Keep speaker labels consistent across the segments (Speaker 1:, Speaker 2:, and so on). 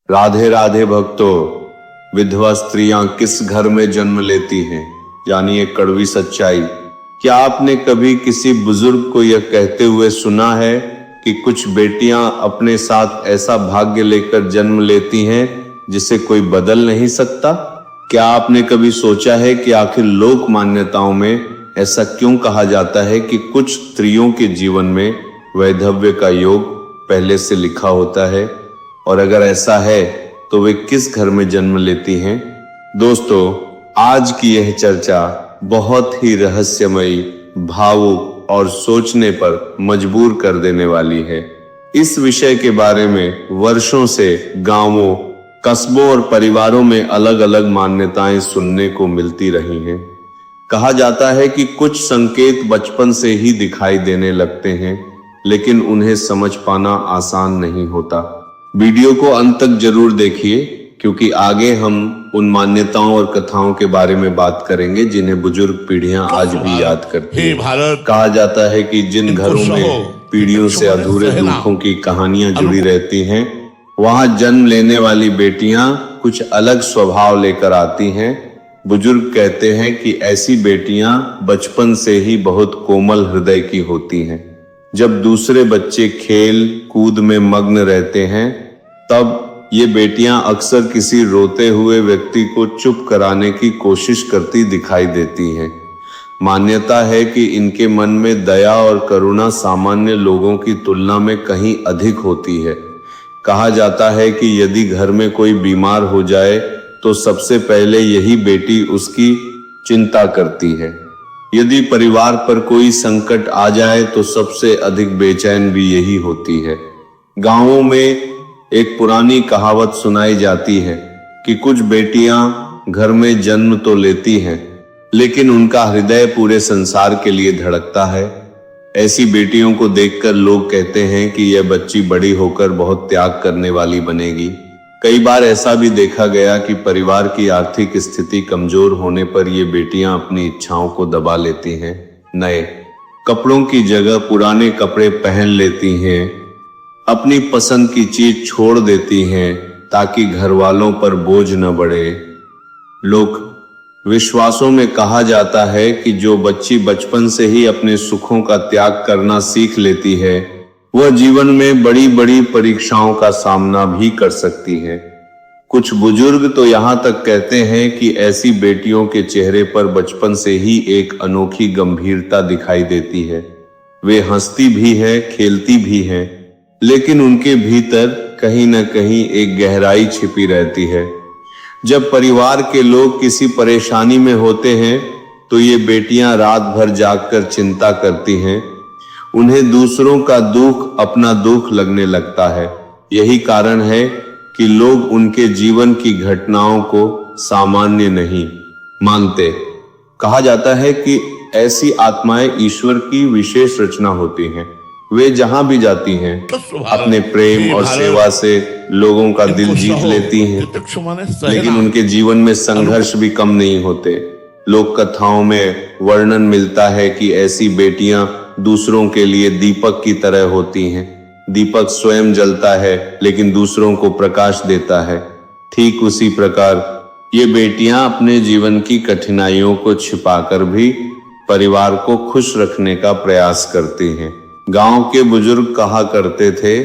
Speaker 1: राधे राधे भक्तों, विधवा स्त्रियां किस घर में जन्म लेती हैं, यानी ये कड़वी सच्चाई। क्या आपने कभी किसी बुजुर्ग को यह कहते हुए सुना है कि कुछ बेटियां अपने साथ ऐसा भाग्य लेकर जन्म लेती हैं जिसे कोई बदल नहीं सकता? क्या आपने कभी सोचा है कि आखिर लोक मान्यताओं में ऐसा क्यों कहा जाता है कि कुछ स्त्रियों के जीवन में वैधव्य का योग पहले से लिखा होता है, और अगर ऐसा है तो वे किस घर में जन्म लेती हैं? दोस्तों, आज की यह चर्चा बहुत ही रहस्यमयी, भावुक और सोचने पर मजबूर कर देने वाली है। इस विषय के बारे में वर्षों से गांवों, कस्बों और परिवारों में अलग अलग मान्यताएं सुनने को मिलती रही हैं। कहा जाता है कि कुछ संकेत बचपन से ही दिखाई देने लगते हैं, लेकिन उन्हें समझ पाना आसान नहीं होता। वीडियो को अंत तक जरूर देखिए, क्योंकि आगे हम उन मान्यताओं और कथाओं के बारे में बात करेंगे जिन्हें बुजुर्ग पीढ़ियां आज भी याद करती हैं। कहा जाता है कि जिन घरों में पीढ़ियों से अधूरे दुखों की कहानियां जुड़ी रहती हैं, वहां जन्म लेने वाली बेटियां कुछ अलग स्वभाव लेकर आती हैं। बुजुर्ग कहते हैं कि ऐसी बेटियां बचपन से ही बहुत कोमल हृदय की होती हैं। जब दूसरे बच्चे खेल कूद में मग्न रहते हैं, तब ये बेटियां अक्सर किसी रोते हुए व्यक्ति को चुप कराने की कोशिश करती दिखाई देती हैं। मान्यता है कि इनके मन में दया और करुणा सामान्य लोगों की तुलना में कहीं अधिक होती है। कहा जाता है कि यदि घर में कोई बीमार हो जाए तो सबसे पहले यही बेटी उसकी चिंता करती है। यदि परिवार पर कोई संकट आ जाए तो सबसे अधिक बेचैन भी यही होती है। गांवों में एक पुरानी कहावत सुनाई जाती है कि कुछ बेटियां घर में जन्म तो लेती हैं, लेकिन उनका हृदय पूरे संसार के लिए धड़कता है। ऐसी बेटियों को देखकर लोग कहते हैं कि यह बच्ची बड़ी होकर बहुत त्याग करने वाली बनेगी। कई बार ऐसा भी देखा गया कि परिवार की आर्थिक स्थिति कमजोर होने पर ये बेटियां अपनी इच्छाओं को दबा लेती हैं। नए कपड़ों की जगह पुराने कपड़े पहन लेती हैं, अपनी पसंद की चीज छोड़ देती हैं ताकि घर वालों पर बोझ न बढ़े। लोक विश्वासों में कहा जाता है कि जो बच्ची बचपन से ही अपने सुखों का त्याग करना सीख लेती है, वह जीवन में बड़ी बड़ी परीक्षाओं का सामना भी कर सकती है। कुछ बुजुर्ग तो यहाँ तक कहते हैं कि ऐसी बेटियों के चेहरे पर बचपन से ही एक अनोखी गंभीरता दिखाई देती है। वे हंसती भी है, खेलती भी हैं, लेकिन उनके भीतर कहीं न कहीं एक गहराई छिपी रहती है। जब परिवार के लोग किसी परेशानी में होते हैं तो ये बेटियां रात भर जागकर चिंता करती हैं। उन्हें दूसरों का दुख अपना दुख लगने लगता है। यही कारण है कि लोग उनके जीवन की घटनाओं को सामान्य नहीं मानते। कहा जाता है कि ऐसी आत्माएं ईश्वर की विशेष रचना होती हैं। वे जहां भी जाती हैं अपने प्रेम और सेवा से लोगों का दिल जीत लेती हैं, लेकिन उनके जीवन में संघर्ष भी कम नहीं होते। लोक कथाओं में वर्णन मिलता है कि ऐसी बेटियां दूसरों के लिए दीपक की तरह होती हैं। दीपक स्वयं जलता है लेकिन दूसरों को प्रकाश देता है। ठीक उसी प्रकार ये बेटियां अपने जीवन की कठिनाइयों को छिपाकर भी परिवार को खुश रखने का प्रयास करती हैं। गांव के बुजुर्ग कहा करते थे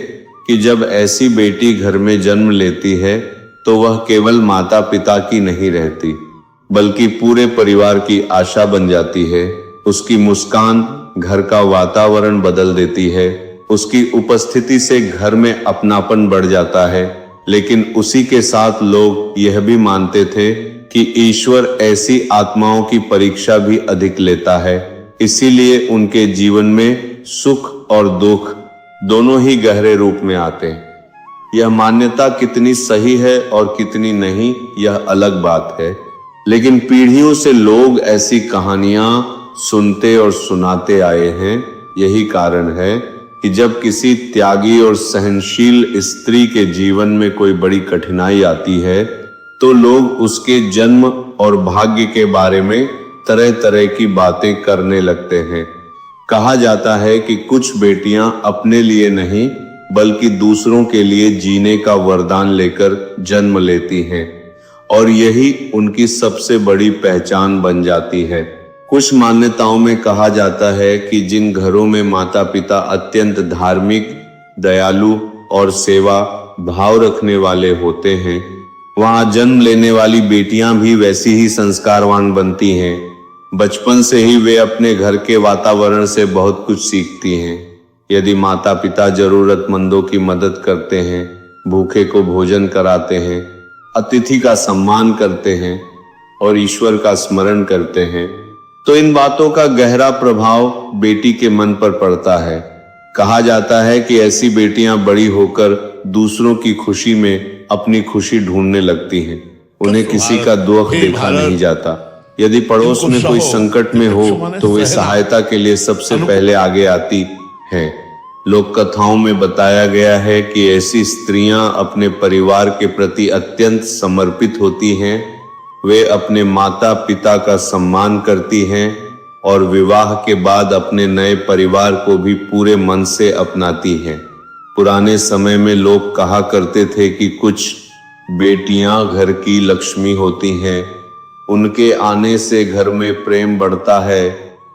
Speaker 1: कि जब ऐसी बेटी घर में जन्म लेती है तो वह केवल माता पिता की नहीं रहती, बल्कि पूरे परिवार की आशा बन जाती है। उसकी मुस्कान घर का वातावरण बदल देती है। उसकी उपस्थिति से घर में अपनापन बढ़ जाता है। लेकिन उसी के साथ लोग यह भी मानते थे कि ईश्वर ऐसी आत्माओं की परीक्षा भी अधिक लेता है, इसीलिए उनके जीवन में सुख और दुख दोनों ही गहरे रूप में आते हैं। यह मान्यता कितनी सही है और कितनी नहीं, यह अलग बात है, लेकिन पीढ़ियों से लोग ऐसी कहानियां सुनते और सुनाते आए हैं। यही कारण है कि जब किसी त्यागी और सहनशील स्त्री के जीवन में कोई बड़ी कठिनाई आती है तो लोग उसके जन्म और भाग्य के बारे में तरह तरह की बातें करने लगते हैं। कहा जाता है कि कुछ बेटियां अपने लिए नहीं बल्कि दूसरों के लिए जीने का वरदान लेकर जन्म लेती हैं और यही उनकी सबसे बड़ी पहचान बन जाती है। कुछ मान्यताओं में कहा जाता है कि जिन घरों में माता पिता अत्यंत धार्मिक, दयालु और सेवा भाव रखने वाले होते हैं, वहां जन्म लेने वाली बेटियां भी वैसी ही संस्कारवान बनती हैं। बचपन से ही वे अपने घर के वातावरण से बहुत कुछ सीखती हैं। यदि माता पिता जरूरतमंदों की मदद करते हैं, भूखे को भोजन कराते हैं, अतिथि का सम्मान करते हैं और ईश्वर का स्मरण करते हैं, तो इन बातों का गहरा प्रभाव बेटी के मन पर पड़ता है। कहा जाता है कि ऐसी बेटियां बड़ी होकर दूसरों की खुशी में अपनी खुशी ढूंढने लगती हैं। उन्हें किसी का दुख देखा नहीं जाता। यदि पड़ोस में कोई संकट में हो तो वे सहायता के लिए सबसे पहले आगे आती हैं। लोक कथाओं में बताया गया है कि ऐसी स्त्रियां अपने परिवार के प्रति अत्यंत समर्पित होती हैं। वे अपने माता पिता का सम्मान करती हैं और विवाह के बाद अपने नए परिवार को भी पूरे मन से अपनाती हैं। पुराने समय में लोग कहा करते थे कि कुछ बेटियां घर की लक्ष्मी होती हैं, उनके आने से घर में प्रेम बढ़ता है,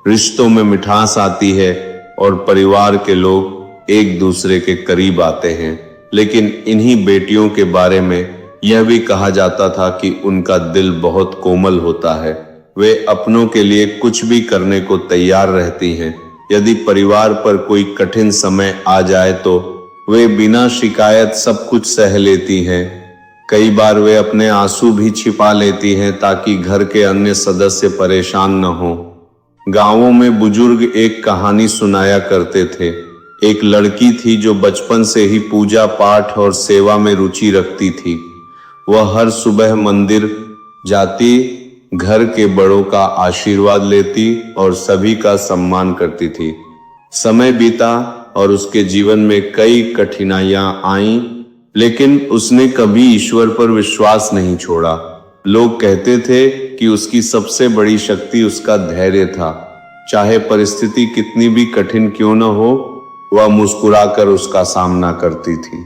Speaker 1: रिश्तों में मिठास आती है और परिवार के लोग एक दूसरे के करीब आते हैं। लेकिन इन्हीं बेटियों के बारे में यह भी कहा जाता था कि उनका दिल बहुत कोमल होता है। वे अपनों के लिए कुछ भी करने को तैयार रहती हैं। यदि परिवार पर कोई कठिन समय आ जाए तो वे बिना शिकायत सब कुछ सह लेती हैं। कई बार वे अपने आंसू भी छिपा लेती हैं ताकि घर के अन्य सदस्य परेशान न हो। गांवों में बुजुर्ग एक कहानी सुनाया करते थे। एक लड़की थी जो बचपन से ही पूजा पाठ और सेवा में रुचि रखती थी। वह हर सुबह मंदिर जाती, घर के बड़ों का आशीर्वाद लेती और सभी का सम्मान करती थी। समय बीता और उसके जीवन में कई कठिनाइयां आईं, लेकिन उसने कभी ईश्वर पर विश्वास नहीं छोड़ा। लोग कहते थे कि उसकी सबसे बड़ी शक्ति उसका धैर्य था। चाहे परिस्थिति कितनी भी कठिन क्यों न हो, वह मुस्कुराकर उसका सामना करती थी।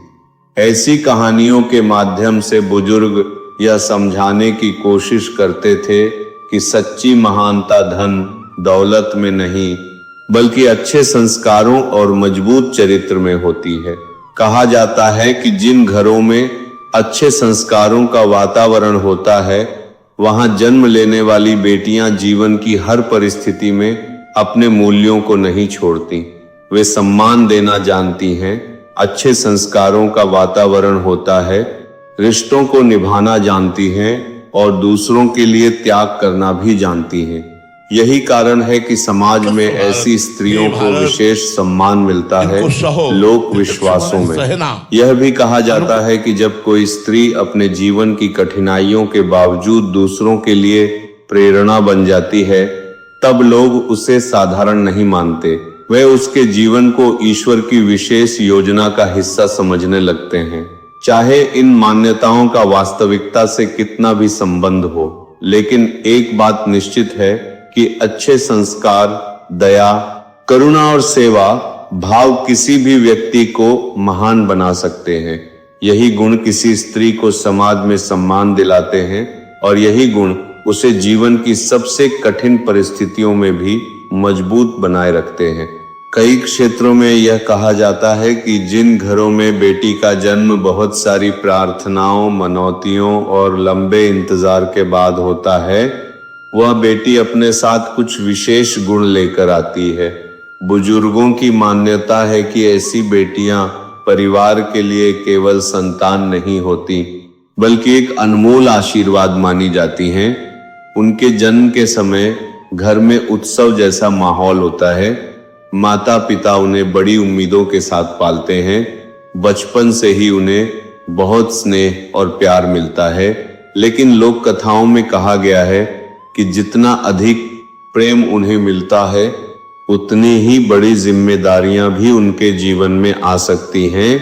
Speaker 1: ऐसी कहानियों के माध्यम से बुजुर्ग यह समझाने की कोशिश करते थे कि सच्ची महानता धन दौलत में नहीं, बल्कि अच्छे संस्कारों और मजबूत चरित्र में होती है। कहा जाता है कि जिन घरों में अच्छे संस्कारों का वातावरण होता है, वहां जन्म लेने वाली बेटियां जीवन की हर परिस्थिति में अपने मूल्यों को नहीं छोड़ती। वे सम्मान देना जानती हैं, अच्छे संस्कारों का वातावरण होता है, रिश्तों को निभाना जानती हैं और दूसरों के लिए त्याग करना भी जानती हैं। यही कारण है कि समाज में ऐसी स्त्रियों को विशेष सम्मान मिलता है। लोक विश्वासों में यह भी कहा जाता है कि जब कोई स्त्री अपने जीवन की कठिनाइयों के बावजूद दूसरों के लिए प्रेरणा बन जाती है, तब लोग उसे साधारण नहीं मानते। वे उसके जीवन को ईश्वर की विशेष योजना का हिस्सा समझने लगते हैं। चाहे इन मान्यताओं का वास्तविकता से कितना भी संबंध हो, लेकिन एक बात निश्चित है कि अच्छे संस्कार, दया, करुणा और सेवा भाव किसी भी व्यक्ति को महान बना सकते हैं। यही गुण किसी स्त्री को समाज में सम्मान दिलाते हैं और यही गुण उसे जीवन की सबसे कठिन परिस्थितियों में भी मजबूत बनाए रखते हैं। कई क्षेत्रों में यह कहा जाता है कि जिन घरों में बेटी का जन्म बहुत सारी प्रार्थनाओं, मनौतियों और लंबे इंतजार के बाद होता है, वह बेटी अपने साथ कुछ विशेष गुण लेकर आती है। बुजुर्गों की मान्यता है कि ऐसी बेटियां परिवार के लिए केवल संतान नहीं होती, बल्कि एक अनमोल आशीर्वाद मानी जाती हैं। उनके जन्म के समय घर में उत्सव जैसा माहौल होता है। माता पिता उन्हें बड़ी उम्मीदों के साथ पालते हैं। बचपन से ही उन्हें बहुत स्नेह और प्यार मिलता है। लेकिन लोक कथाओं में कहा गया है कि जितना अधिक प्रेम उन्हें मिलता है, उतनी ही बड़ी जिम्मेदारियां भी उनके जीवन में आ सकती हैं।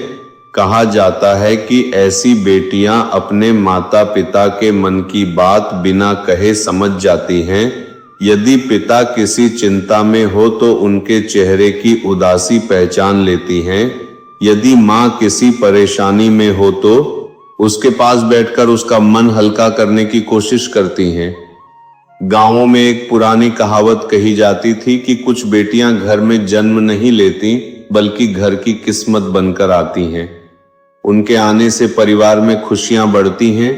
Speaker 1: कहा जाता है कि ऐसी बेटियां अपने माता पिता के मन की बात बिना कहे समझ जाती हैं। यदि पिता किसी चिंता में हो तो उनके चेहरे की उदासी पहचान लेती हैं। यदि माँ किसी परेशानी में हो तो उसके पास बैठकर उसका मन हल्का करने की कोशिश करती हैं। गांवों में एक पुरानी कहावत कही जाती थी कि कुछ बेटियां घर में जन्म नहीं लेती बल्कि घर की किस्मत बनकर आती हैं। उनके आने से परिवार में खुशियां बढ़ती हैं,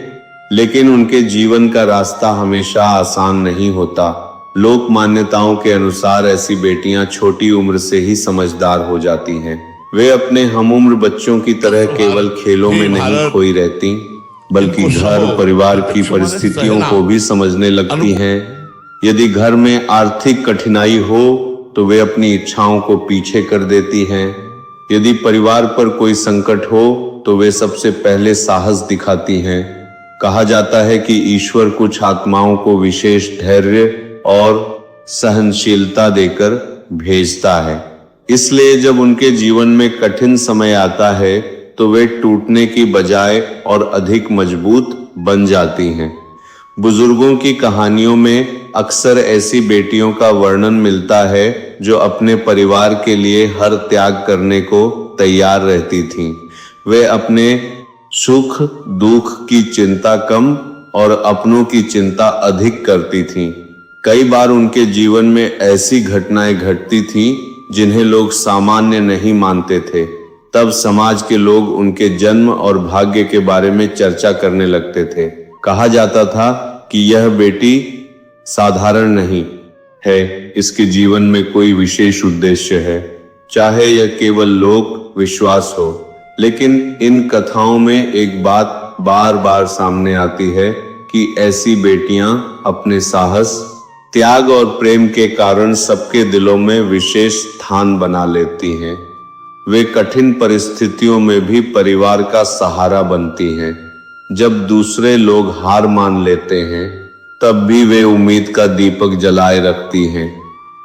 Speaker 1: लेकिन उनके जीवन का रास्ता हमेशा आसान नहीं होता। लोक मान्यताओं के अनुसार ऐसी बेटियां छोटी उम्र से ही समझदार हो जाती हैं। वे अपने हमउम्र बच्चों की तरह केवल खेलों में नहीं खोई रहती, बल्कि घर परिवार की परिस्थितियों को भी समझने लगती हैं। यदि घर में आर्थिक कठिनाई हो तो वे अपनी इच्छाओं को पीछे कर देती हैं। यदि परिवार पर कोई संकट हो तो वे सबसे पहले साहस दिखाती हैं। कहा जाता है कि ईश्वर कुछ आत्माओं को विशेष धैर्य और सहनशीलता देकर भेजता है। इसलिए जब उनके जीवन में कठिन समय आता है तो वे टूटने की बजाय और अधिक मजबूत बन जाती हैं। बुजुर्गों की कहानियों में अक्सर ऐसी बेटियों का वर्णन मिलता है जो अपने परिवार के लिए हर त्याग करने को तैयार रहती थीं। वे अपने सुख दुख की चिंता कम और अपनों की चिंता अधिक करती थीं। कई बार उनके जीवन में ऐसी घटनाएं घटती थीं जिन्हें लोग सामान्य नहीं मानते थे। तब समाज के लोग उनके जन्म और भाग्य के बारे में चर्चा करने लगते थे। कहा जाता था कि यह बेटी साधारण नहीं है, इसके जीवन में कोई विशेष उद्देश्य है, चाहे यह केवल लोक विश्वास हो। लेकिन इन कथाओं में एक बात बार बार सामने आती है कि ऐसी बेटियां अपने साहस, त्याग और प्रेम के कारण सबके दिलों में विशेष स्थान बना लेती हैं। वे कठिन परिस्थितियों में भी परिवार का सहारा बनती हैं। जब दूसरे लोग हार मान लेते हैं तब भी वे उम्मीद का दीपक जलाए रखती हैं।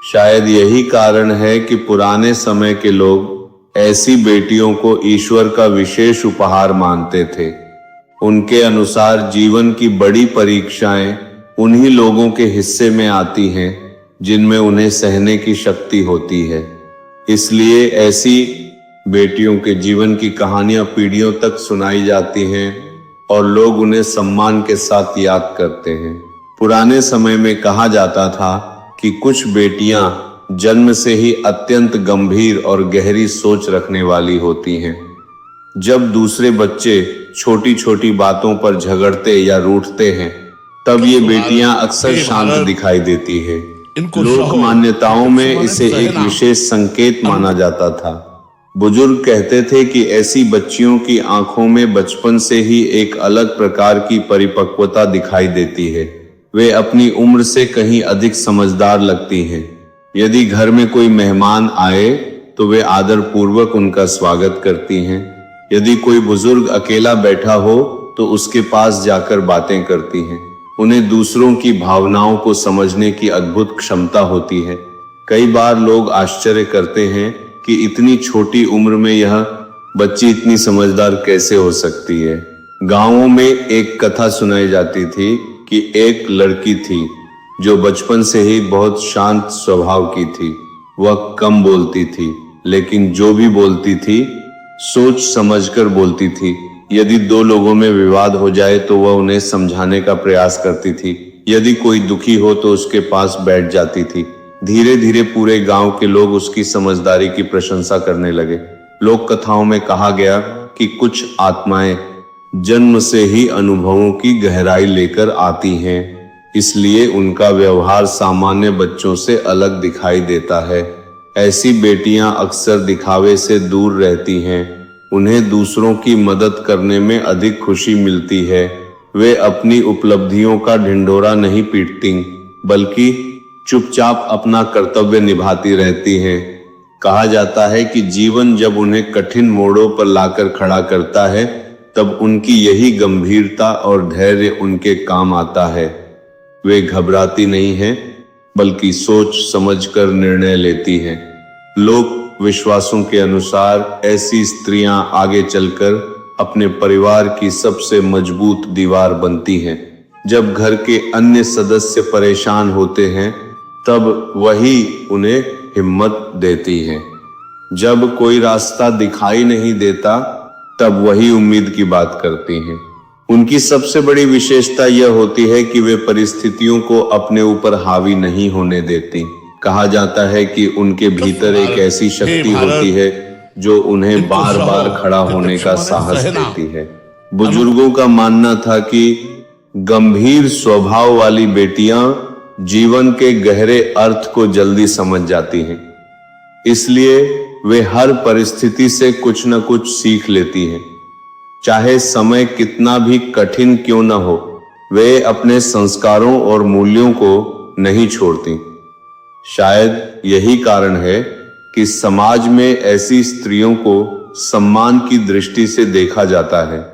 Speaker 1: शायद यही कारण है कि पुराने समय के लोग ऐसी बेटियों को ईश्वर का विशेष उपहार मानते थे। उनके अनुसार जीवन की बड़ी परीक्षाएं उन्हीं लोगों के हिस्से में आती हैं जिनमें उन्हें सहने की शक्ति होती है। इसलिए ऐसी बेटियों के जीवन की कहानियां पीढ़ियों तक सुनाई जाती हैं और लोग उन्हें सम्मान के साथ याद करते हैं। पुराने समय में कहा जाता था कि कुछ बेटियां जन्म से ही अत्यंत गंभीर और गहरी सोच रखने वाली होती हैं। जब दूसरे बच्चे छोटी छोटी बातों पर झगड़ते या रूठते हैं तब ये बेटियां अक्सर शांत दिखाई देती है। लोक मान्यताओं में इसे एक विशेष संकेत माना जाता था। बुजुर्ग कहते थे कि ऐसी बच्चियों की आंखों में बचपन से ही एक अलग प्रकार की परिपक्वता दिखाई देती है। वे अपनी उम्र से कहीं अधिक समझदार लगती हैं। यदि घर में कोई मेहमान आए तो वे आदर पूर्वक उनका स्वागत करती हैं। यदि कोई बुजुर्ग अकेला बैठा हो तो उसके पास जाकर बातें करती हैं। उन्हें दूसरों की भावनाओं को समझने की अद्भुत क्षमता होती है। कई बार लोग आश्चर्य करते हैं कि इतनी छोटी उम्र में यह बच्ची इतनी समझदार कैसे हो सकती है। गांवों में एक कथा सुनाई जाती थी कि एक लड़की थी जो बचपन से ही बहुत शांत स्वभाव की थी। वह कम बोलती थी, लेकिन जो भी बोलती थी सोच समझकर बोलती थी। यदि दो लोगों में विवाद हो जाए तो वह उन्हें समझाने का प्रयास करती थी। यदि कोई दुखी हो तो उसके पास बैठ जाती थी। धीरे धीरे पूरे गांव के लोग उसकी समझदारी की प्रशंसा करने लगे। लोक कथाओं में कहा गया कि कुछ आत्माएं जन्म से ही अनुभवों की गहराई लेकर आती हैं, इसलिए उनका व्यवहार सामान्य बच्चों से अलग दिखाई देता है। ऐसी बेटियां अक्सर दिखावे से दूर रहती हैं। उन्हें दूसरों की मदद करने में अधिक खुशी मिलती है। वे अपनी उपलब्धियों का ढिंढोरा नहीं पीटती, बल्कि चुपचाप अपना कर्तव्य निभाती रहती हैं। कहा जाता है कि जीवन जब उन्हें कठिन मोड़ों पर लाकर खड़ा करता है तब उनकी यही गंभीरता और धैर्य उनके काम आता है। वे घबराती नहीं हैं, बल्कि सोच समझकर निर्णय लेती हैं। लोक विश्वासों के अनुसार ऐसी स्त्रियां आगे चलकर अपने परिवार की सबसे मजबूत दीवार बनती हैं। जब घर के अन्य सदस्य परेशान होते हैं तब वही उन्हें हिम्मत देती हैं। जब कोई रास्ता दिखाई नहीं देता तब वही उम्मीद की बात करती हैं। उनकी सबसे बड़ी विशेषता यह होती है कि वे परिस्थितियों को अपने ऊपर हावी नहीं होने देती। कहा जाता है कि उनके भीतर एक ऐसी शक्ति होती है जो उन्हें बार बार खड़ा होने का साहस देती है। बुजुर्गों का मानना था कि गंभीर स्वभाव वाली बेटियां जीवन के गहरे अर्थ को जल्दी समझ जाती हैं, इसलिए वे हर परिस्थिति से कुछ न कुछ सीख लेती हैं। चाहे समय कितना भी कठिन क्यों न हो, वे अपने संस्कारों और मूल्यों को नहीं छोड़ती। शायद यही कारण है कि समाज में ऐसी स्त्रियों को सम्मान की दृष्टि से देखा जाता है।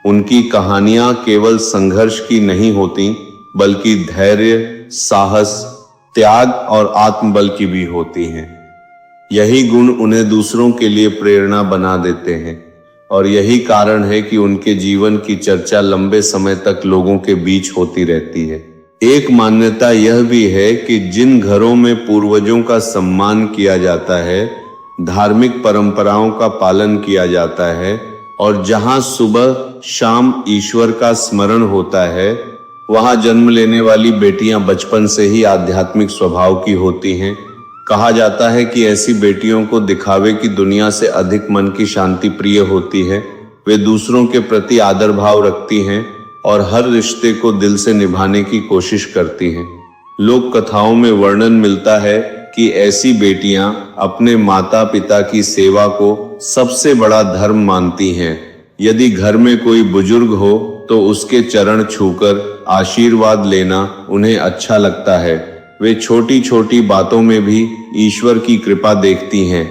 Speaker 1: उनकी कहानियां केवल संघर्ष की नहीं होती, बल्कि धैर्य, साहस, त्याग और आत्मबल की भी होती हैं। यही गुण उन्हें दूसरों के लिए प्रेरणा बना देते हैं और यही कारण है कि उनके जीवन की चर्चा लंबे समय तक लोगों के बीच होती रहती है। एक मान्यता यह भी है कि जिन घरों में पूर्वजों का सम्मान किया जाता है, धार्मिक परंपराओं का पालन किया जाता है और जहां सुबह शाम ईश्वर का स्मरण होता है, वहां जन्म लेने वाली बेटियां बचपन से ही आध्यात्मिक स्वभाव की होती हैं। कहा जाता है कि ऐसी बेटियों को दिखावे की दुनिया से अधिक मन की शांति प्रिय होती है। वे दूसरों के प्रति आदर भाव रखती हैं और हर रिश्ते को दिल से निभाने की कोशिश करती हैं। लोक कथाओं में वर्णन मिलता है कि ऐसी बेटियां अपने माता पिता की सेवा को सबसे बड़ा धर्म मानती हैं। यदि घर में कोई बुजुर्ग हो तो उसके चरण छूकर आशीर्वाद लेना उन्हें अच्छा लगता है। वे छोटी छोटी बातों में भी ईश्वर की कृपा देखती हैं।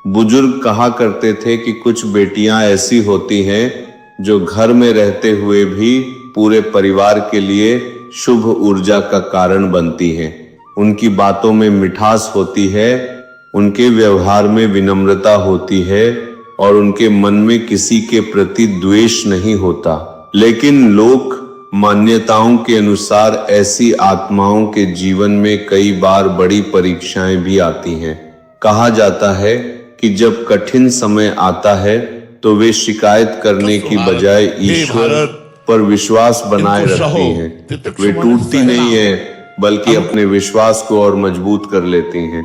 Speaker 1: बुजुर्ग कहा करते थे कि कुछ बेटियां ऐसी होती हैं जो घर में रहते हुए भी पूरे परिवार के लिए शुभ ऊर्जा का कारण बनती हैं। उनकी बातों में मिठास होती है, उनके व्यवहार में विनम्रता होती है और उनके मन में किसी के प्रति द्वेष नहीं होता। लेकिन लोक मान्यताओं के अनुसार ऐसी आत्माओं के जीवन में कई बार बड़ी परीक्षाएं भी आती हैं। कहा जाता है कि जब कठिन समय आता है तो वे शिकायत करने की बजाय ईश्वर पर विश्वास बनाए रखती हैं। वे टूटती नहीं है, बल्कि अपने विश्वास को और मजबूत कर लेती हैं।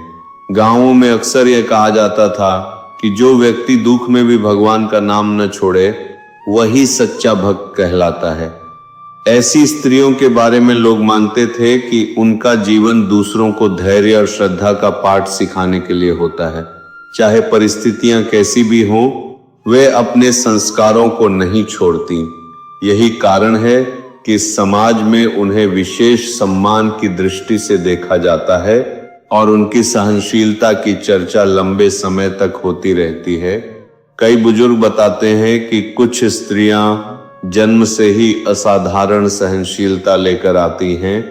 Speaker 1: गांवों में अक्सर यह कहा जाता था कि जो व्यक्ति दुख में भी भगवान का नाम न छोड़े, वही सच्चा भक्त कहलाता है। ऐसी स्त्रियों के बारे में लोग मानते थे कि उनका जीवन दूसरों को धैर्य और श्रद्धा का पाठ सिखाने के लिए होता है। चाहे परिस्थितियां कैसी भी हों, वे अपने संस्कारों को नहीं छोड़ती। यही कारण है कि समाज में उन्हें विशेष सम्मान की दृष्टि से देखा जाता है और उनकी सहनशीलता की चर्चा लंबे समय तक होती रहती है। कई बुजुर्ग बताते हैं कि कुछ स्त्रियां जन्म से ही असाधारण सहनशीलता लेकर आती हैं।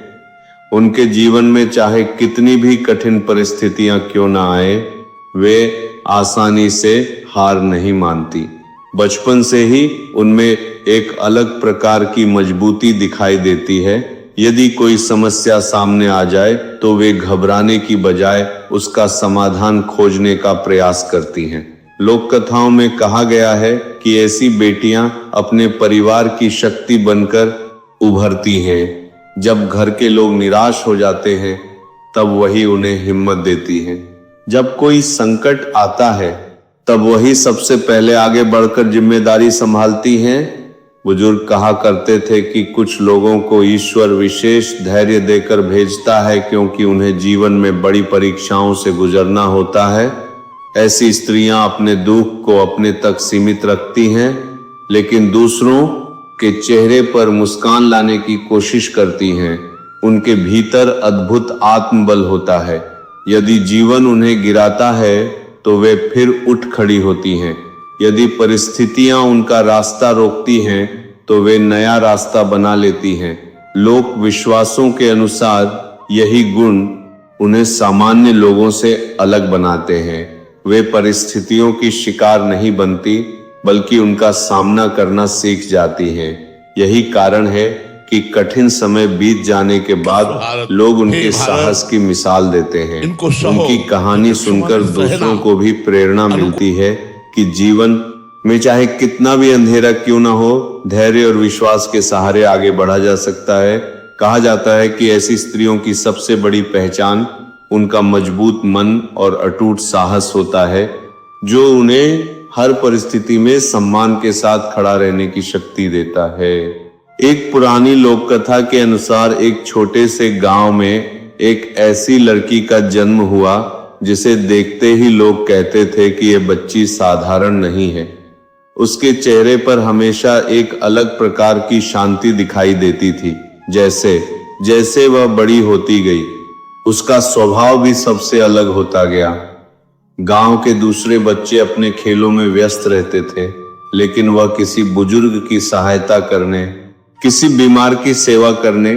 Speaker 1: उनके जीवन में चाहे कितनी भी कठिन परिस्थितियां क्यों ना आए, वे आसानी से हार नहीं मानती। बचपन से ही उनमें एक अलग प्रकार की मजबूती दिखाई देती है। यदि कोई समस्या सामने आ जाए तो वे घबराने की बजाय उसका समाधान खोजने का प्रयास करती हैं। लोक कथाओं में कहा गया है कि ऐसी बेटियां अपने परिवार की शक्ति बनकर उभरती हैं। जब घर के लोग निराश हो जाते हैं, तब वही उन्हें हिम्मत देती हैं। जब कोई संकट आता है, तब वही सबसे पहले आगे बढ़कर जिम्मेदारी संभालती हैं। बुजुर्ग कहा करते थे कि कुछ लोगों को ईश्वर विशेष धैर्य देकर भेजता है, क्योंकि उन्हें जीवन में बड़ी परीक्षाओं से गुजरना होता है। ऐसी स्त्रियां अपने दुख को अपने तक सीमित रखती हैं, लेकिन दूसरों के चेहरे पर मुस्कान लाने की कोशिश करती हैं। उनके भीतर अद्भुत आत्मबल होता है। यदि जीवन उन्हें गिराता है तो वे फिर उठ खड़ी होती हैं। यदि परिस्थितियां उनका रास्ता रोकती हैं तो वे नया रास्ता बना लेती हैं। लोक विश्वासों के अनुसार यही गुण उन्हें सामान्य लोगों से अलग बनाते हैं। वे परिस्थितियों की शिकार नहीं बनती, बल्कि उनका सामना करना सीख जाती हैं। यही कारण है कि कठिन समय बीत जाने के बाद लोग उनके साहस की मिसाल देते हैं। उनकी कहानी सुनकर दूसरों को भी प्रेरणा मिलती है कि जीवन में चाहे कितना भी अंधेरा क्यों ना हो, धैर्य और विश्वास के सहारे आगे बढ़ा जा सकता है। कहा जाता है कि ऐसी स्त्रियों की सबसे बड़ी पहचान उनका मजबूत मन और अटूट साहस होता है, जो उन्हें हर परिस्थिति में सम्मान के साथ खड़ा रहने की शक्ति देता है। एक पुरानी लोक कथा के अनुसार एक छोटे से गांव में एक ऐसी लड़की का जन्म हुआ जिसे देखते ही लोग कहते थे कि यह बच्ची साधारण नहीं है। उसके चेहरे पर हमेशा एक अलग प्रकार की शांति दिखाई देती थी। जैसे जैसे वह बड़ी होती गई, उसका स्वभाव भी सबसे अलग होता गया। गांव के दूसरे बच्चे अपने खेलों में व्यस्त रहते थे, लेकिन वह किसी बुजुर्ग की सहायता करने, किसी बीमार की सेवा करने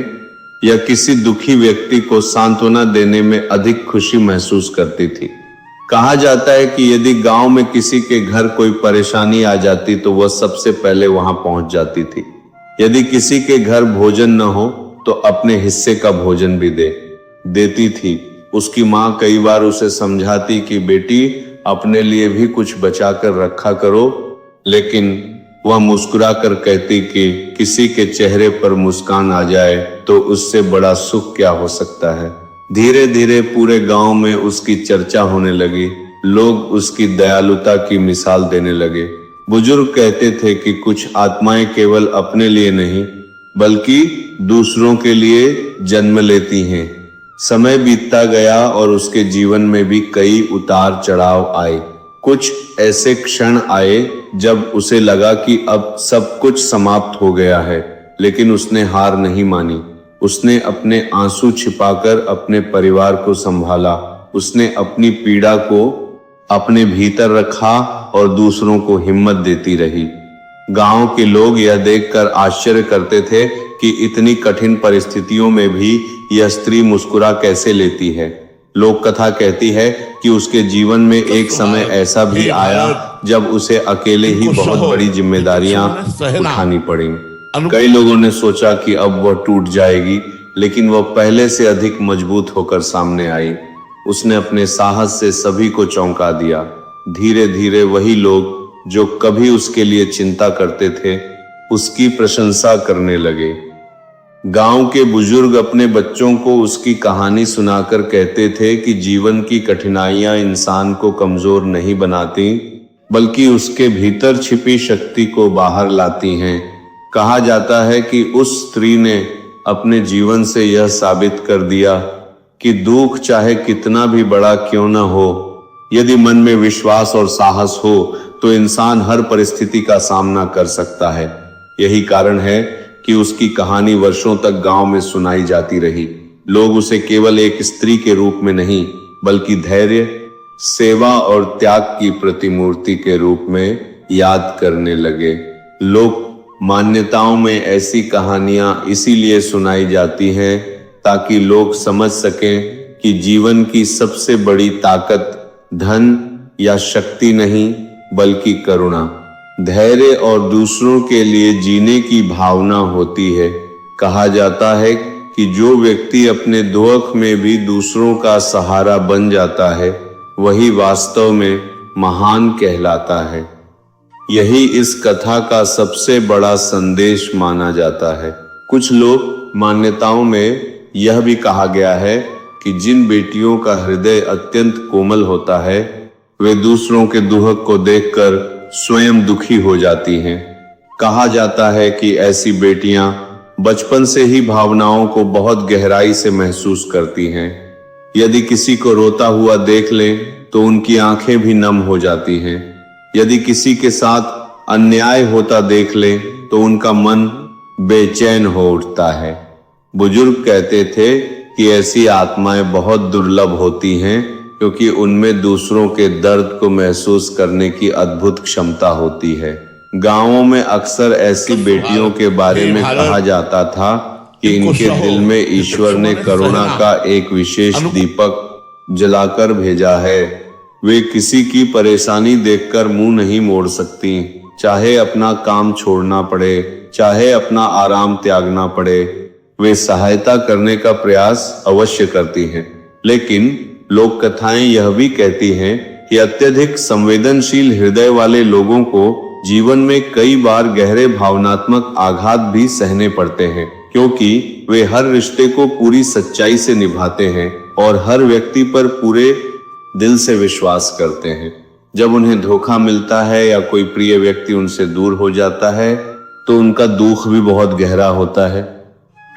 Speaker 1: या किसी दुखी व्यक्ति को सांत्वना देने में अधिक खुशी महसूस करती थी। कहा जाता है कि यदि गांव में किसी के घर कोई परेशानी आ जाती तो वह सबसे पहले वहां पहुंच जाती थी। यदि किसी के घर भोजन न हो तो अपने हिस्से का भोजन भी देती थी। उसकी मां कई बार उसे समझाती कि बेटी, अपने लिए भी कुछ बचा कर रखा करो, लेकिन वह मुस्कुरा कर कहती कि किसी के चेहरे पर मुस्कान आ जाए तो उससे बड़ा सुख क्या हो सकता है। धीरे धीरे पूरे गांव में उसकी चर्चा होने लगी। लोग उसकी दयालुता की मिसाल देने लगे। बुजुर्ग कहते थे कि कुछ आत्माएं केवल अपने लिए नहीं बल्कि दूसरों के लिए जन्म लेती हैं। समय बीतता गया और उसके जीवन में भी कई उतार चढ़ाव आए। कुछ ऐसे क्षण आए जब उसे लगा कि अब सब कुछ समाप्त हो गया है, लेकिन उसने हार नहीं मानी। उसने अपने आंसू छिपाकर अपने परिवार को संभाला। उसने अपनी पीड़ा को अपने भीतर रखा और दूसरों को हिम्मत देती रही। गांव के लोग यह देखकर आश्चर्य करते थे कि इतनी कठिन परिस्थितियों में भी यह स्त्री मुस्कुरा कैसे लेती है। लोक कथा कहती है कि उसके जीवन में एक समय ऐसा भी आया जब उसे अकेले ही बहुत बड़ी जिम्मेदारियां उठानी पड़ी। कई लोगों ने सोचा कि अब वह टूट जाएगी, लेकिन वह पहले से अधिक मजबूत होकर सामने आई। उसने अपने साहस से सभी को चौंका दिया। धीरे धीरे वही लोग जो कभी उसके लिए चिंता करते थे, उसकी प्रशंसा करने लगे। गांव के बुजुर्ग अपने बच्चों को उसकी कहानी सुनाकर कहते थे कि जीवन की कठिनाइयां इंसान को कमजोर नहीं बनाती, बल्कि उसके भीतर छिपी शक्ति को बाहर लाती हैं। कहा जाता है कि उस स्त्री ने अपने जीवन से यह साबित कर दिया कि दुख चाहे कितना भी बड़ा क्यों न हो, यदि मन में विश्वास और साहस हो तो इंसान हर परिस्थिति का सामना कर सकता है। यही कारण है कि उसकी कहानी वर्षों तक गांव में सुनाई जाती रही। लोग उसे केवल एक स्त्री के रूप में नहीं, बल्कि धैर्य, सेवा और त्याग की प्रतिमूर्ति के रूप में याद करने लगे। लोक मान्यताओं में ऐसी कहानियां इसीलिए सुनाई जाती हैं ताकि लोग समझ सकें कि जीवन की सबसे बड़ी ताकत धन या शक्ति नहीं, बल्कि करुणा, धैर्य और दूसरों के लिए जीने की भावना होती है। कहा जाता है कि जो व्यक्ति अपने दुख में भी दूसरों का सहारा बन जाता है, वही वास्तव में महान कहलाता है। यही इस कथा का सबसे बड़ा संदेश माना जाता है। कुछ लोग मान्यताओं में यह भी कहा गया है कि जिन बेटियों का हृदय अत्यंत कोमल होता है, वे दूसरों के दुख को देखकर स्वयं दुखी हो जाती हैं। कहा जाता है कि ऐसी बेटियां बचपन से ही भावनाओं को बहुत गहराई से महसूस करती हैं। यदि किसी को रोता हुआ देख लें तो उनकी आंखें भी नम हो जाती हैं। यदि किसी के साथ अन्याय होता देख लें तो उनका मन बेचैन हो उठता है। बुजुर्ग कहते थे कि ऐसी आत्माएं बहुत दुर्लभ होती हैं, क्योंकि उनमें दूसरों के दर्द को महसूस करने की अद्भुत क्षमता होती है। गांवों में अक्सर ऐसी बेटियों के बारे में कहा जाता था कि इनके दिल में ईश्वर ने करुणा का एक विशेष दीपक जलाकर भेजा है। वे किसी की परेशानी देखकर मुंह नहीं मोड़ सकती, चाहे अपना काम छोड़ना पड़े, चाहे अपना आराम त्यागना पड़े, वे सहायता करने का प्रयास अवश्य करती हैं। लेकिन लोक कथाएं यह भी कहती हैं कि अत्यधिक संवेदनशील हृदय वाले लोगों को जीवन में कई बार गहरे भावनात्मक आघात भी सहने पड़ते हैं, क्योंकि वे हर रिश्ते को पूरी सच्चाई से निभाते हैं और हर व्यक्ति पर पूरे दिल से विश्वास करते हैं। जब उन्हें धोखा मिलता है या कोई प्रिय व्यक्ति उनसे दूर हो जाता है तो उनका दुख भी बहुत गहरा होता है।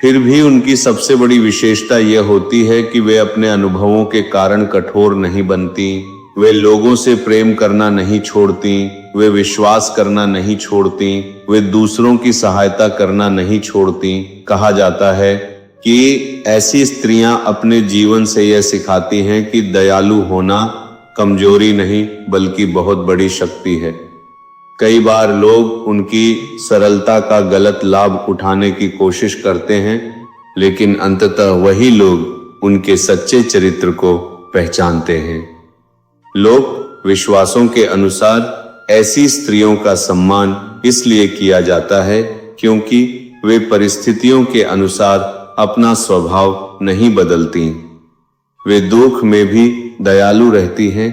Speaker 1: फिर भी उनकी सबसे बड़ी विशेषता यह होती है कि वे अपने अनुभवों के कारण कठोर नहीं बनती, वे लोगों से प्रेम करना नहीं छोड़ती, वे विश्वास करना नहीं छोड़ती, वे दूसरों की सहायता करना नहीं छोड़ती। कहा जाता है कि ऐसी स्त्रियां अपने जीवन से यह सिखाती हैं कि दयालु होना कमजोरी नहीं बल्कि बहुत बड़ी शक्ति है। कई बार लोग उनकी सरलता का गलत लाभ उठाने की कोशिश करते हैं, लेकिन अंततः वही लोग उनके सच्चे चरित्र को पहचानते हैं। लोक विश्वासों के अनुसार ऐसी स्त्रियों का सम्मान इसलिए किया जाता है क्योंकि वे परिस्थितियों के अनुसार अपना स्वभाव नहीं बदलती। वे दुख में भी दयालु रहती हैं,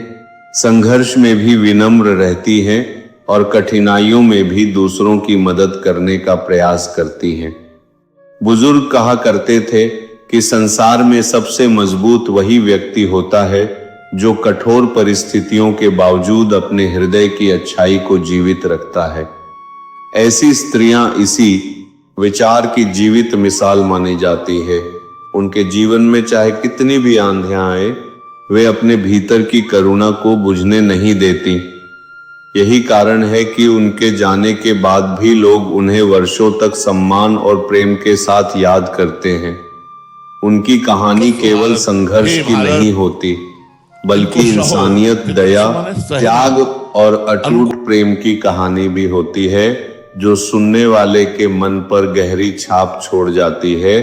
Speaker 1: संघर्ष में भी विनम्र रहती हैं और कठिनाइयों में भी दूसरों की मदद करने का प्रयास करती हैं। बुजुर्ग कहा करते थे कि संसार में सबसे मजबूत वही व्यक्ति होता है जो कठोर परिस्थितियों के बावजूद अपने हृदय की अच्छाई को जीवित रखता है। ऐसी स्त्रियां इसी विचार की जीवित मिसाल मानी जाती है। उनके जीवन में चाहे कितनी भी आंधियां आए, वे अपने भीतर की करुणा को बुझने नहीं देती। यही कारण है कि उनके जाने के बाद भी लोग उन्हें वर्षों तक सम्मान और प्रेम के साथ याद करते हैं। उनकी कहानी केवल संघर्ष की नहीं होती, बल्कि इंसानियत, दया, त्याग और अटूट प्रेम की कहानी भी होती है, जो सुनने वाले के मन पर गहरी छाप छोड़ जाती है।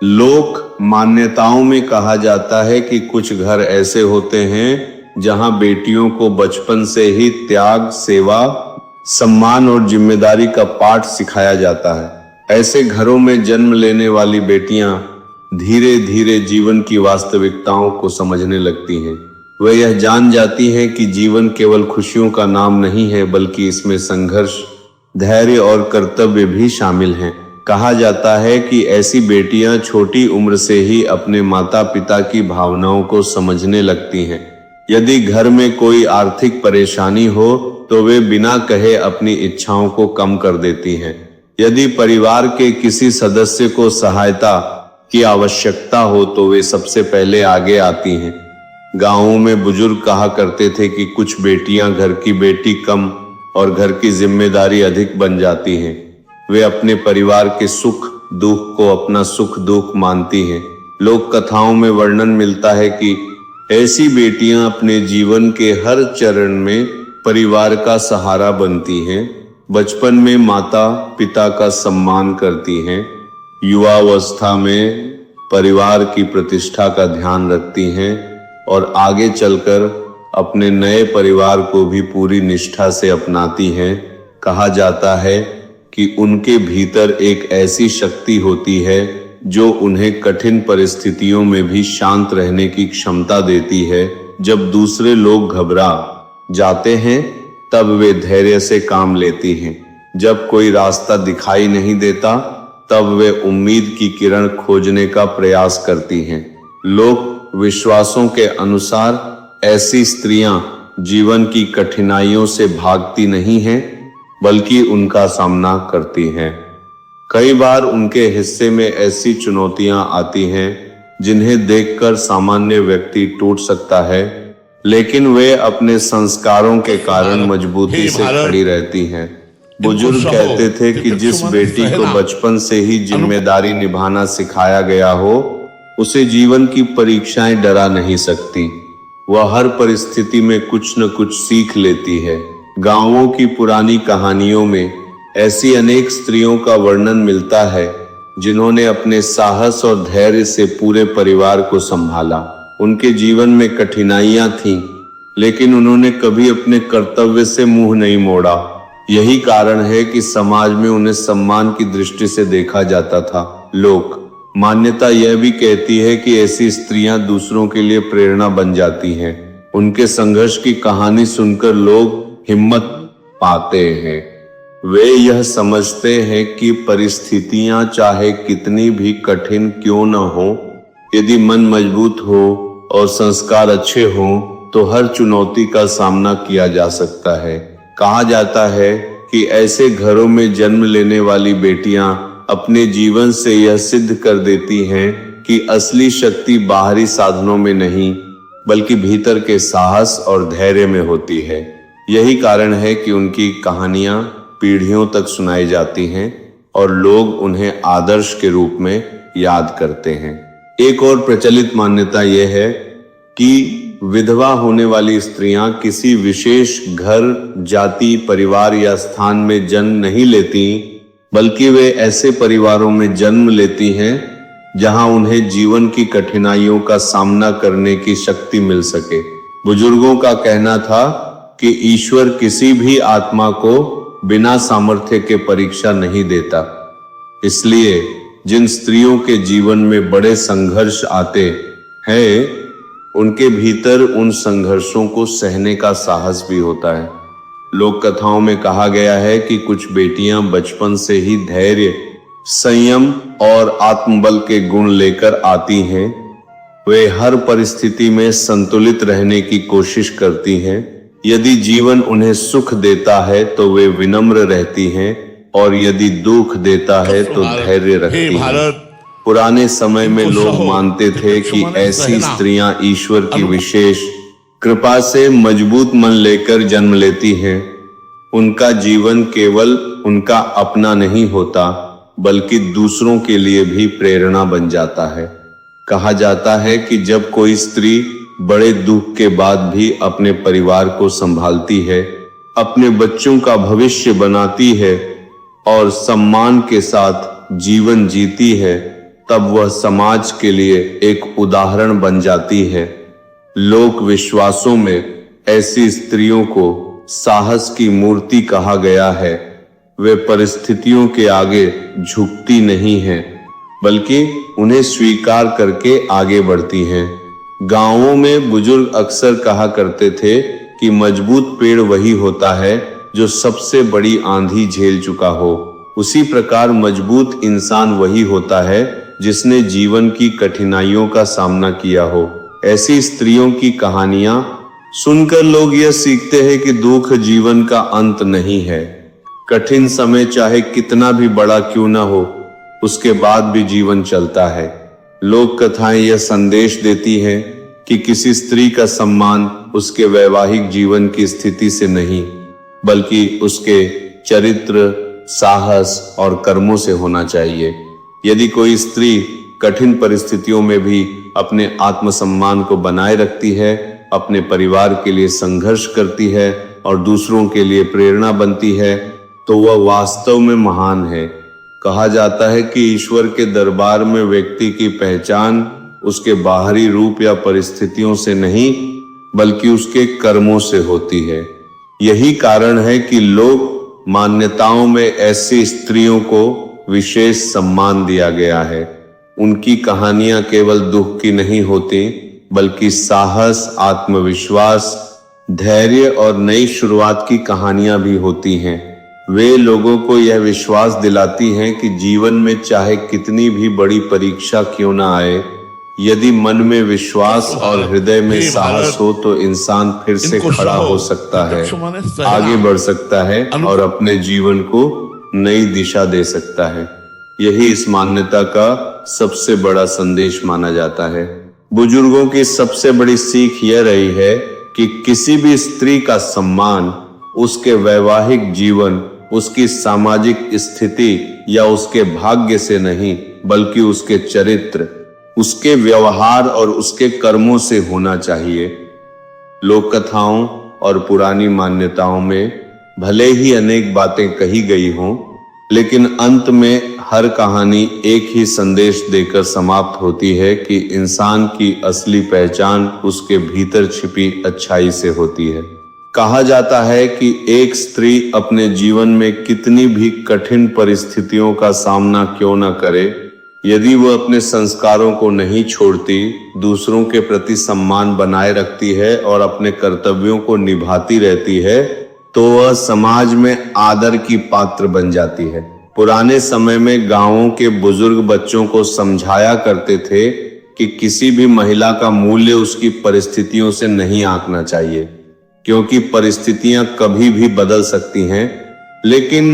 Speaker 1: लोक मान्यताओं में कहा जाता है कि कुछ घर ऐसे होते हैं जहां बेटियों को बचपन से ही त्याग, सेवा, सम्मान और जिम्मेदारी का पाठ सिखाया जाता है। ऐसे घरों में जन्म लेने वाली बेटियां धीरे धीरे जीवन की वास्तविकताओं को समझने लगती हैं। वे यह जान जाती हैं कि जीवन केवल खुशियों का नाम नहीं है, बल्कि इसमें संघर्ष, धैर्य और कर्तव्य भी शामिल हैं। कहा जाता है कि ऐसी बेटियां छोटी उम्र से ही अपने माता पिता की भावनाओं को समझने लगती हैं। यदि घर में कोई आर्थिक परेशानी हो तो वे बिना कहे अपनी इच्छाओं को कम कर देती हैं। यदि परिवार के किसी सदस्य को सहायता की आवश्यकता हो तो वे सबसे पहले आगे आती हैं। गांवों में बुजुर्ग कहा करते थे कि कुछ बेटियां घर की बेटी कम और घर की जिम्मेदारी अधिक बन जाती हैं। वे अपने परिवार के सुख दुख को अपना सुख दुख मानती हैं। लोक कथाओं में वर्णन मिलता है कि ऐसी बेटियां अपने जीवन के हर चरण में परिवार का सहारा बनती हैं। बचपन में माता पिता का सम्मान करती हैं, युवावस्था में परिवार की प्रतिष्ठा का ध्यान रखती हैं और आगे चलकर अपने नए परिवार को भी पूरी निष्ठा से अपनाती हैं। कहा जाता है कि उनके भीतर एक ऐसी शक्ति होती है जो उन्हें कठिन परिस्थितियों में भी शांत रहने की क्षमता देती है। जब दूसरे लोग घबरा जाते हैं तब वे धैर्य से काम लेती हैं। जब कोई रास्ता दिखाई नहीं देता तब वे उम्मीद की किरण खोजने का प्रयास करती हैं। लोक विश्वासों के अनुसार ऐसी स्त्रियां जीवन की कठिनाइयों से भागती नहीं हैं, बल्कि उनका सामना करती हैं। कई बार उनके हिस्से में ऐसी चुनौतियां आती हैं जिन्हें देखकर सामान्य व्यक्ति टूट सकता है, लेकिन वे अपने संस्कारों के कारण मजबूती से खड़ी रहती हैं। बुजुर्ग कहते थे कि जिस बेटी को बचपन से ही जिम्मेदारी निभाना सिखाया गया हो, उसे जीवन की परीक्षाएं डरा नहीं सकती। वह हर परिस्थिति में कुछ न कुछ सीख लेती है। गांवों की पुरानी कहानियों में ऐसी अनेक स्त्रियों का वर्णन मिलता है जिन्होंने अपने साहस और धैर्य से पूरे परिवार को संभाला। उनके जीवन में कठिनाइयां थीं, लेकिन उन्होंने कभी अपने कर्तव्य से मुंह नहीं मोड़ा। यही कारण है कि समाज में उन्हें सम्मान की दृष्टि से देखा जाता था। लोक मान्यता यह भी कहती है कि ऐसी स्त्रियां दूसरों के लिए प्रेरणा बन जाती हैं। उनके संघर्ष की कहानी सुनकर लोग हिम्मत पाते हैं। वे यह समझते हैं कि परिस्थितियां चाहे कितनी भी कठिन क्यों न हो, यदि मन मजबूत हो और संस्कार अच्छे हो तो हर चुनौती का सामना किया जा सकता है। कहा जाता है कि ऐसे घरों में जन्म लेने वाली बेटियां अपने जीवन से यह सिद्ध कर देती हैं कि असली शक्ति बाहरी साधनों में नहीं बल्कि भीतर के साहस और धैर्य में होती है। यही कारण है कि उनकी कहानियां पीढ़ियों तक सुनाई जाती हैं और लोग उन्हें आदर्श के रूप में याद करते हैं। एक और प्रचलित मान्यता यह है कि विधवा होने वाली स्त्रियां किसी विशेष घर, जाति, परिवार या स्थान में जन्म नहीं लेती, बल्कि वे ऐसे परिवारों में जन्म लेती हैं जहां उन्हें जीवन की कठिनाइयों का सामना करने की शक्ति मिल सके। बुजुर्गों का कहना था कि ईश्वर किसी भी आत्मा को बिना सामर्थ्य के परीक्षा नहीं देता। इसलिए जिन स्त्रियों के जीवन में बड़े संघर्ष आते हैं, उनके भीतर उन संघर्षों को सहने का साहस भी होता है। लोक कथाओं में कहा गया है कि कुछ बेटियां बचपन से ही धैर्य, संयम और आत्मबल के गुण लेकर आती हैं। वे हर परिस्थिति में संतुलित रहने की कोशिश करती हैं। यदि जीवन उन्हें सुख देता है तो वे विनम्र रहती हैं और यदि दुख देता है तो धैर्य रखती हैं। पुराने समय में लोग मानते थे कि ऐसी स्त्रियां ईश्वर की विशेष कृपा से मजबूत मन लेकर जन्म लेती हैं। उनका जीवन केवल उनका अपना नहीं होता बल्कि दूसरों के लिए भी प्रेरणा बन जाता है। कहा जाता है कि जब कोई स्त्री बड़े दुख के बाद भी अपने परिवार को संभालती है, अपने बच्चों का भविष्य बनाती है और सम्मान के साथ जीवन जीती है, तब वह समाज के लिए एक उदाहरण बन जाती है। लोक विश्वासों में ऐसी स्त्रियों को साहस की मूर्ति कहा गया है। वे परिस्थितियों के आगे झुकती नहीं हैं, बल्कि उन्हें स्वीकार करके आगे बढ़ती हैं। गांवों में बुजुर्ग अक्सर कहा करते थे कि मजबूत पेड़ वही होता है जो सबसे बड़ी आंधी झेल चुका हो। उसी प्रकार मजबूत इंसान वही होता है जिसने जीवन की कठिनाइयों का सामना किया हो। ऐसी स्त्रियों की कहानियां सुनकर लोग यह सीखते हैं कि दुख जीवन का अंत नहीं है। कठिन समय चाहे कितना भी बड़ा क्यों ना हो, उसके बाद भी जीवन चलता है। लोक कथाएं यह संदेश देती हैं कि किसी स्त्री का सम्मान उसके वैवाहिक जीवन की स्थिति से नहीं बल्कि उसके चरित्र, साहस और कर्मों से होना चाहिए। यदि कोई स्त्री कठिन परिस्थितियों में भी अपने आत्मसम्मान को बनाए रखती है, अपने परिवार के लिए संघर्ष करती है और दूसरों के लिए प्रेरणा बनती है, तो वह वास्तव में महान है। कहा जाता है कि ईश्वर के दरबार में व्यक्ति की पहचान उसके बाहरी रूप या परिस्थितियों से नहीं बल्कि उसके कर्मों से होती है। यही कारण है कि लोक मान्यताओं में ऐसी स्त्रियों को विशेष सम्मान दिया गया है। उनकी कहानियां केवल दुख की नहीं होती बल्कि साहस, आत्मविश्वास, धैर्य और नई शुरुआत की कहानियां भी होती हैं। वे लोगों को यह विश्वास दिलाती हैं कि जीवन में चाहे कितनी भी बड़ी परीक्षा क्यों ना आए, यदि मन में विश्वास और हृदय में साहस हो तो इंसान फिर से खड़ा हो सकता है, आगे बढ़ सकता है और अपने जीवन को नई दिशा दे सकता है। यही इस मान्यता का सबसे बड़ा संदेश माना जाता है। बुजुर्गों की सबसे बड़ी सीख यह रही है कि किसी भी स्त्री का सम्मान उसके वैवाहिक जीवन, उसकी सामाजिक स्थिति या उसके भाग्य से नहीं बल्कि उसके चरित्र, उसके व्यवहार और उसके कर्मों से होना चाहिए। लोक कथाओं और पुरानी मान्यताओं में भले ही अनेक बातें कही गई हों, लेकिन अंत में हर कहानी एक ही संदेश देकर समाप्त होती है कि इंसान की असली पहचान उसके भीतर छिपी अच्छाई से होती है। कहा जाता है कि एक स्त्री अपने जीवन में कितनी भी कठिन परिस्थितियों का सामना क्यों न करे, यदि वह अपने संस्कारों को नहीं छोड़ती, दूसरों के प्रति सम्मान बनाए रखती है और अपने कर्तव्यों को निभाती रहती है, तो वह समाज में आदर की पात्र बन जाती है। पुराने समय में गांवों के बुजुर्ग बच्चों को समझाया करते थे कि किसी भी महिला का मूल्य उसकी परिस्थितियों से नहीं आंकना चाहिए, क्योंकि परिस्थितियां कभी भी बदल सकती हैं, लेकिन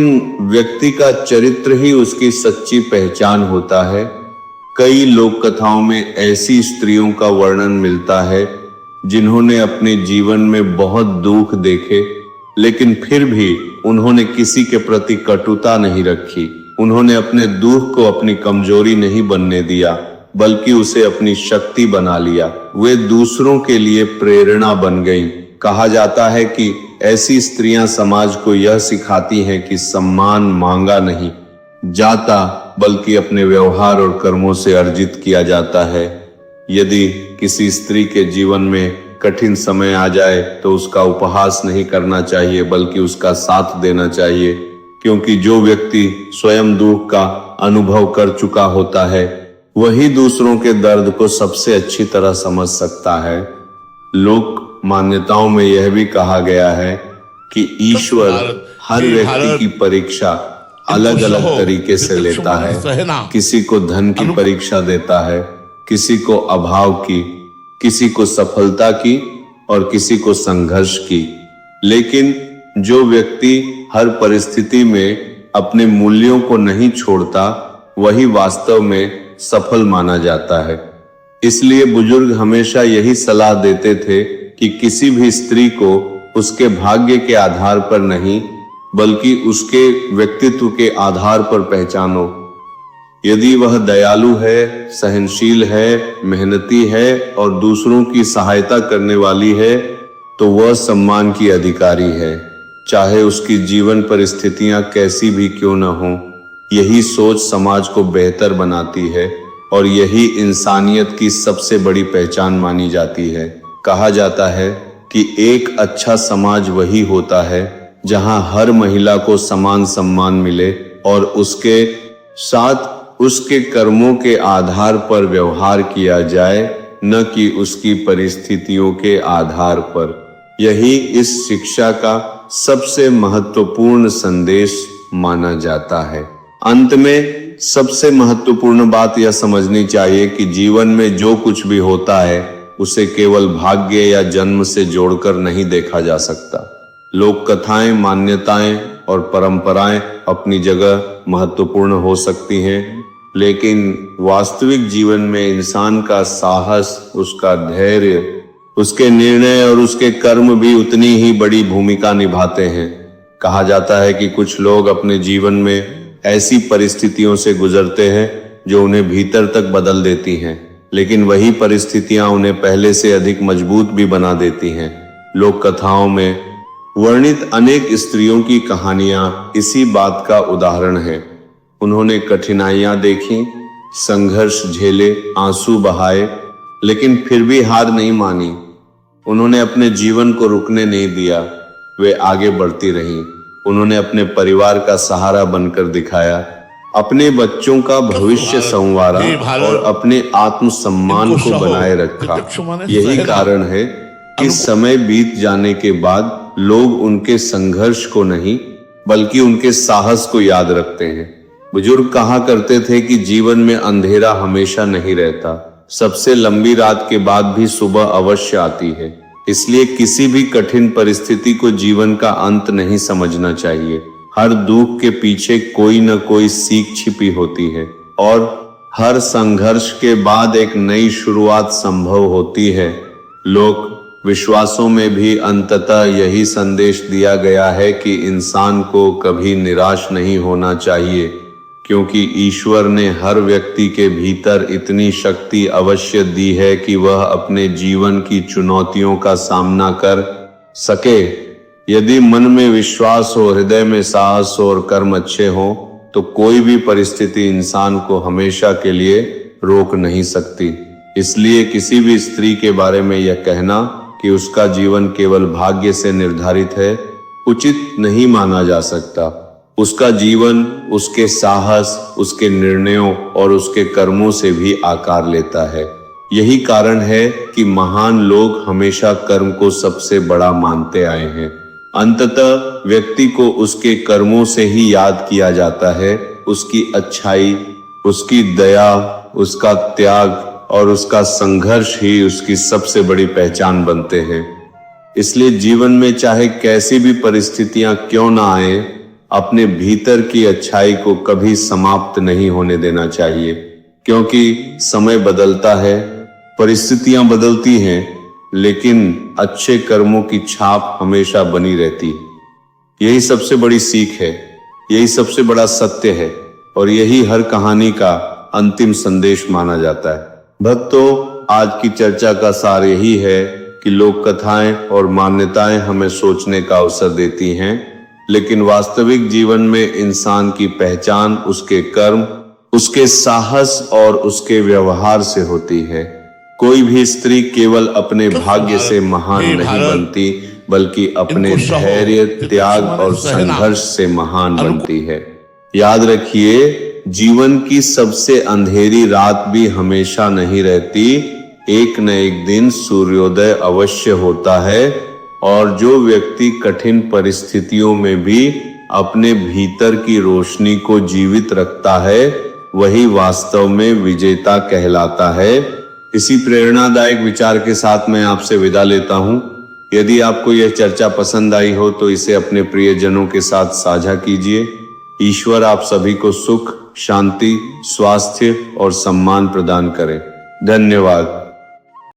Speaker 1: व्यक्ति का चरित्र ही उसकी सच्ची पहचान होता है। कई लोक कथाओं में ऐसी स्त्रियों का वर्णन मिलता है जिन्होंने अपने जीवन में बहुत दुख देखे, लेकिन फिर भी उन्होंने किसी के प्रति कटुता नहीं रखी। उन्होंने अपने दुख को अपनी कमजोरी नहीं बनने दिया, बल्कि उसे अपनी शक्ति बना लिया। वे दूसरों के लिए प्रेरणा बन गईं। कहा जाता है कि ऐसी स्त्रियां समाज को यह सिखाती हैं कि सम्मान मांगा नहीं जाता, बल्कि अपने व्यवहार और कर्मों से अर्जित किया जाता है। यदि किसी स्त्री के जीवन में कठिन समय आ जाए तो उसका उपहास नहीं करना चाहिए, बल्कि उसका साथ देना चाहिए, क्योंकि जो व्यक्ति स्वयं दुख का अनुभव कर चुका होता है, वही दूसरों के दर्द को सबसे अच्छी तरह समझ सकता है। लोक मान्यताओं में यह भी कहा गया है कि ईश्वर हर व्यक्ति की परीक्षा अलग अलग तरीके से लेता है। किसी को धन की परीक्षा देता है, किसी को अभाव की, किसी को सफलता की और किसी को संघर्ष की। लेकिन जो व्यक्ति हर परिस्थिति में अपने मूल्यों को नहीं छोड़ता, वही वास्तव में सफल माना जाता है। इसलिए बुजुर्ग हमेशा यही सलाह देते थे कि किसी भी स्त्री को उसके भाग्य के आधार पर नहीं, बल्कि उसके व्यक्तित्व के आधार पर पहचानो। यदि वह दयालु है, सहनशील है, मेहनती है और दूसरों की सहायता करने वाली है, तो वह सम्मान की अधिकारी है, चाहे उसकी जीवन परिस्थितियां कैसी भी क्यों न हो। यही सोच समाज को बेहतर बनाती है और यही इंसानियत की सबसे बड़ी पहचान मानी जाती है। कहा जाता है कि एक अच्छा समाज वही होता है जहां हर महिला को समान सम्मान मिले और उसके साथ उसके कर्मों के आधार पर व्यवहार किया जाए, न कि उसकी परिस्थितियों के आधार पर। यही इस शिक्षा का सबसे महत्वपूर्ण संदेश माना जाता है। अंत में सबसे महत्वपूर्ण बात यह समझनी चाहिए कि जीवन में जो कुछ भी होता है, उसे केवल भाग्य या जन्म से जोड़कर नहीं देखा जा सकता। लोक कथाएं, मान्यताएं और परंपराएं अपनी जगह महत्वपूर्ण हो सकती हैं, लेकिन वास्तविक जीवन में इंसान का साहस, उसका धैर्य, उसके निर्णय और उसके कर्म भी उतनी ही बड़ी भूमिका निभाते हैं। कहा जाता है कि कुछ लोग अपने जीवन में ऐसी परिस्थितियों से गुजरते हैं जो उन्हें भीतर तक बदल देती हैं, लेकिन वही परिस्थितियां उन्हें पहले से अधिक मजबूत भी बना देती हैं। लोक कथाओं में वर्णित अनेक स्त्रियों की कहानियां इसी बात का उदाहरण है। उन्होंने कठिनाइयां देखी, संघर्ष झेले, आंसू बहाए, लेकिन फिर भी हार नहीं मानी। उन्होंने अपने जीवन को रुकने नहीं दिया, वे आगे बढ़ती रहीं। उन्होंने अपने परिवार का सहारा बनकर दिखाया, अपने बच्चों का भविष्य संवारा और अपने आत्मसम्मान को बनाए रखा। यही कारण है कि समय बीत जाने के बाद लोग उनके संघर्ष को नहीं, बल्कि उनके साहस को याद रखते हैं। बुजुर्ग कहा करते थे कि जीवन में अंधेरा हमेशा नहीं रहता, सबसे लंबी रात के बाद भी सुबह अवश्य आती है। इसलिए किसी भी कठिन परिस्थिति को जीवन का अंत नहीं समझना चाहिए। हर दुख के पीछे कोई न कोई सीख छिपी होती है और हर संघर्ष के बाद एक नई शुरुआत संभव होती है। लोक विश्वासों में भी अंततः यही संदेश दिया गया है कि इंसान को कभी निराश नहीं होना चाहिए, क्योंकि ईश्वर ने हर व्यक्ति के भीतर इतनी शक्ति अवश्य दी है कि वह अपने जीवन की चुनौतियों का सामना कर सके। यदि मन में विश्वास हो, हृदय में साहस हो और कर्म अच्छे हो, तो कोई भी परिस्थिति इंसान को हमेशा के लिए रोक नहीं सकती। इसलिए किसी भी स्त्री के बारे में यह कहना कि उसका जीवन केवल भाग्य से निर्धारित है, उचित नहीं माना जा सकता। उसका जीवन उसके साहस, उसके निर्णयों और उसके कर्मों से भी आकार लेता है। यही कारण है कि महान लोग हमेशा कर्म को सबसे बड़ा मानते आए हैं। अंततः व्यक्ति को उसके कर्मों से ही याद किया जाता है। उसकी अच्छाई, उसकी दया, उसका त्याग और उसका संघर्ष ही उसकी सबसे बड़ी पहचान बनते हैं। इसलिए जीवन में चाहे कैसी भी परिस्थितियां क्यों ना आए, अपने भीतर की अच्छाई को कभी समाप्त नहीं होने देना चाहिए। क्योंकि समय बदलता है, परिस्थितियां बदलती हैं, लेकिन अच्छे कर्मों की छाप हमेशा बनी रहती है। यही सबसे बड़ी सीख है, यही सबसे बड़ा सत्य है और यही हर कहानी का अंतिम संदेश माना जाता है। भक्तों, आज की चर्चा का सार यही है कि लोक कथाएं और मान्यताएं हमें सोचने का अवसर देती हैं, लेकिन वास्तविक जीवन में इंसान की पहचान उसके कर्म, उसके साहस और उसके व्यवहार से होती है। कोई भी स्त्री केवल अपने भाग्य से महान नहीं बनती, बल्कि अपने धैर्य, त्याग और संघर्ष से महान बनती है। याद रखिए, जीवन की सबसे अंधेरी रात भी हमेशा नहीं रहती। एक न एक दिन सूर्योदय अवश्य होता है और जो व्यक्ति कठिन परिस्थितियों में भी अपने भीतर की रोशनी को जीवित रखता है, वही वास्तव में विजेता कहलाता है। इसी प्रेरणादायक विचार के साथ मैं आपसे विदा लेता हूं। यदि आपको यह चर्चा पसंद आई हो तो इसे अपने प्रियजनों के साथ साझा कीजिए। ईश्वर आप सभी को सुख, शांति, स्वास्थ्य और सम्मान प्रदान करे। धन्यवाद।